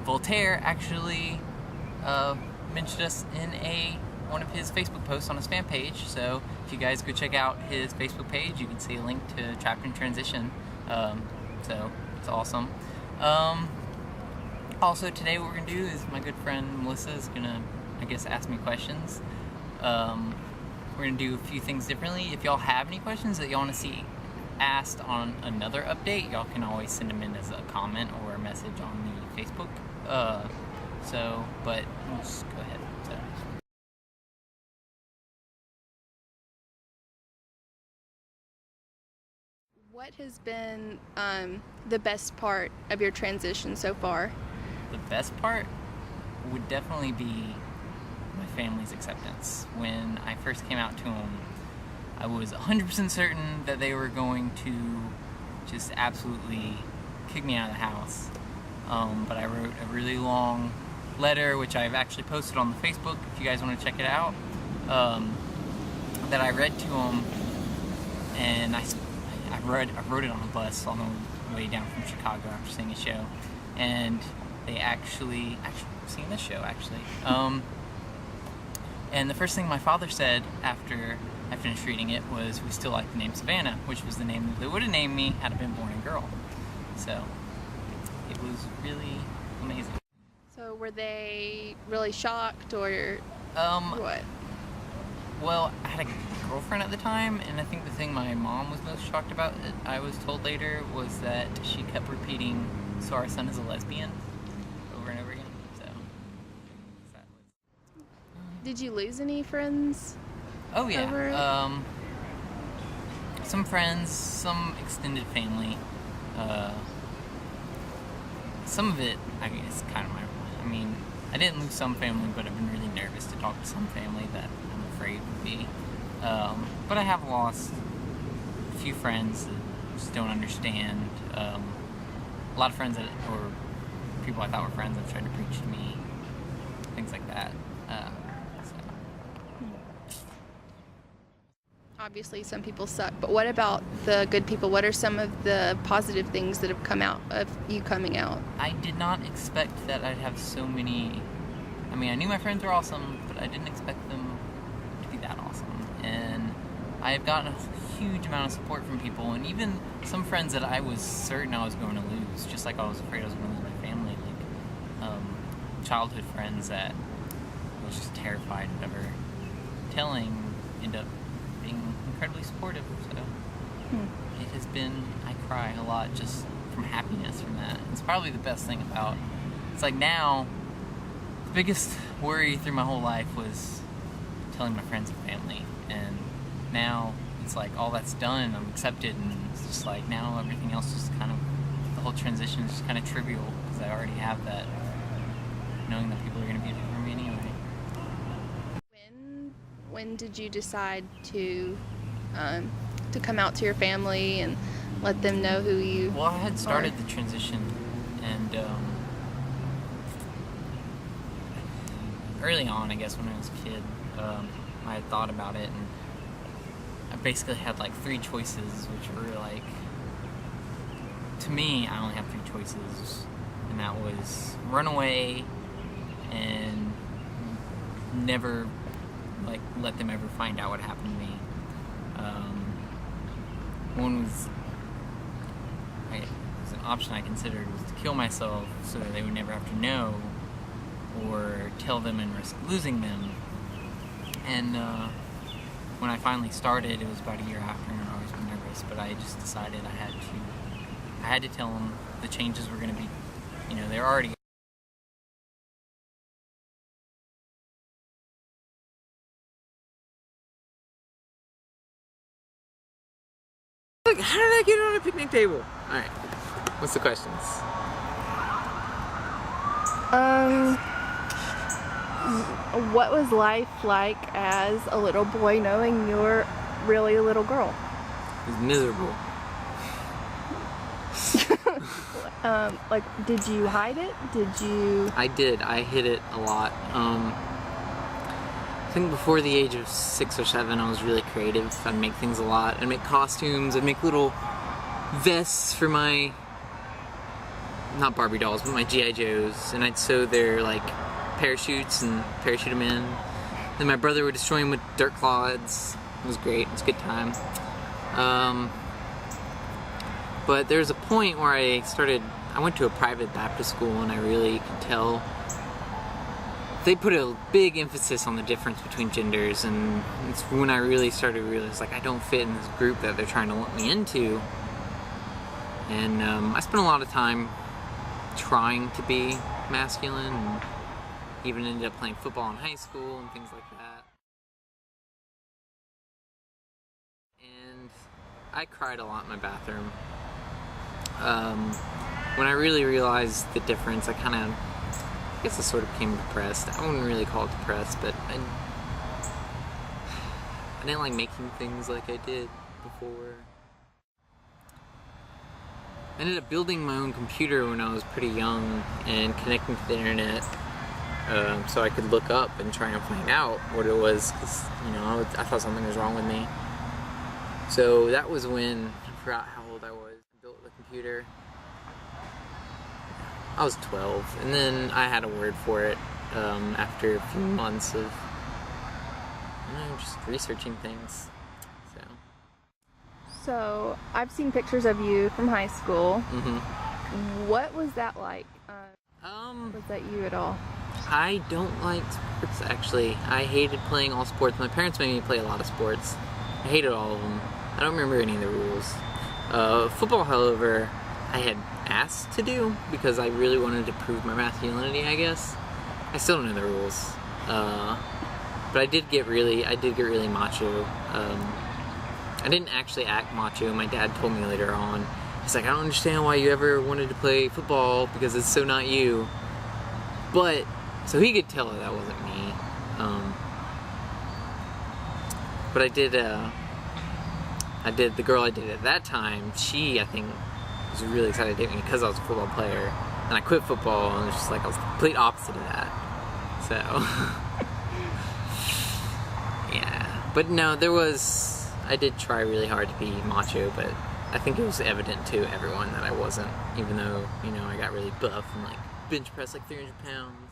Voltaire actually mentioned us in one of his Facebook posts on his fan page. So if you guys go check out his Facebook page, you can see a link to Trapped in Transition. So it's awesome. Also today what we're gonna do is my good friend Melissa is gonna, I guess, ask me questions. We're gonna do a few things differently. If y'all have any questions that y'all want to see asked on another update, y'all can always send them in as a comment or a message on the Facebook. But we'll just go ahead. So. What has been the best part of your transition so far? The best part would definitely be my family's acceptance. When I first came out to them, I was 100% certain that they were going to just absolutely kick me out of the house. But I wrote a really long letter, which I've actually posted on the Facebook if you guys want to check it out, that I read to them, and I wrote it on a bus on the way down from Chicago after seeing a show, and they actually seen this show actually. And the first thing my father said after I finished reading it was, "We still like the name Savannah," which was the name that they would have named me had I been born a girl. So it was really amazing. So were they really shocked or what? Well, I had a girlfriend at the time, and I think the thing my mom was most shocked about, I was told later, was that she kept repeating, "So our son is a lesbian," over and over again. So that was. Did you lose any friends? Oh yeah. Some friends, some extended family. Some of it, I guess, kind of I mean, I didn't lose some family, but I've been really nervous to talk to some family that I'm afraid would be. But I have lost a few friends that just don't understand. A lot of friends or people I thought were friends have tried to preach to me, things like that. Obviously some people suck, but what about the good people? What are some of the positive things that have come out of you coming out? I did not expect that I'd have so many. I mean, I knew my friends were awesome, but I didn't expect them to be that awesome. And I have gotten a huge amount of support from people, and even some friends that I was certain I was going to lose, just like I was afraid I was going to lose my family, like childhood friends that I was just terrified of ever telling, end up being incredibly supportive. So it has been, I cry a lot just from happiness from that. It's probably the best thing about, it's like now, the biggest worry through my whole life was telling my friends and family, and now it's like all that's done, I'm accepted, and it's just like now everything else is kind of, the whole transition is just kind of trivial, because I already have that, knowing that people are going to be there for me anyway. When did you decide to come out to your family and let them know who you Well, I had started the transition, and early on, I guess, when I was a kid, I had thought about it, and I basically had like 3 choices, which were like, to me, I only have 3 choices, and that was run away and never like let them ever find out what happened to me. One was an option I considered was to kill myself so that they would never have to know, or tell them and risk losing them. And when I finally started, it was about a year after, and I'd always been nervous, but I just decided I had to tell them the changes were going to be, they're already. Look, how did I get on a picnic table? Alright, what's the questions? What was life like as a little boy knowing you're really a little girl? It was miserable. Like, did you hide it? I did. I hid it a lot. I think before the age of 6 or 7, I was really creative. I'd make things a lot. I'd make costumes. I'd make little vests for my not Barbie dolls, but my G.I. Joes, and I'd sew their like parachutes and parachute them in. Then my brother would destroy them with dirt clods. It was great. It was a good time. But there was a point where I went to a private Baptist school, and I really could tell they put a big emphasis on the difference between genders, and it's when I really started to realize, like, I don't fit in this group that they're trying to let me into. And I spent a lot of time trying to be masculine, and even ended up playing football in high school and things like that. And I cried a lot in my bathroom. When I really realized the difference, I guess I sort of became depressed. I wouldn't really call it depressed, but I didn't like making things like I did before. I ended up building my own computer when I was pretty young and connecting to the internet, so I could look up and try and find out what it was, because, you know, I thought something was wrong with me. So that was when, I forgot how old I was, I built the computer. I was 12, and then I had a word for it after a few months of, you know, just researching things. So I've seen pictures of you from high school. Mm-hmm. What was that like? Was that you at all? I don't like sports, actually. I hated playing all sports. My parents made me play a lot of sports. I hated all of them. I don't remember any of the rules. Football, however, I had asked to do because I really wanted to prove my masculinity, I guess. I still don't know the rules. But I did get really macho. I didn't actually act macho. My dad told me later on. He's like, I don't understand why you ever wanted to play football because it's so not you. But, so he could tell that wasn't me. But the girl I did at that time, she, I think, was really excited to date me because I was a football player. And I quit football, and it was just like, I was the complete opposite of that. So, yeah. But no, I did try really hard to be macho, but I think it was evident to everyone that I wasn't, even though, you know, I got really buff and like bench press like 300 pounds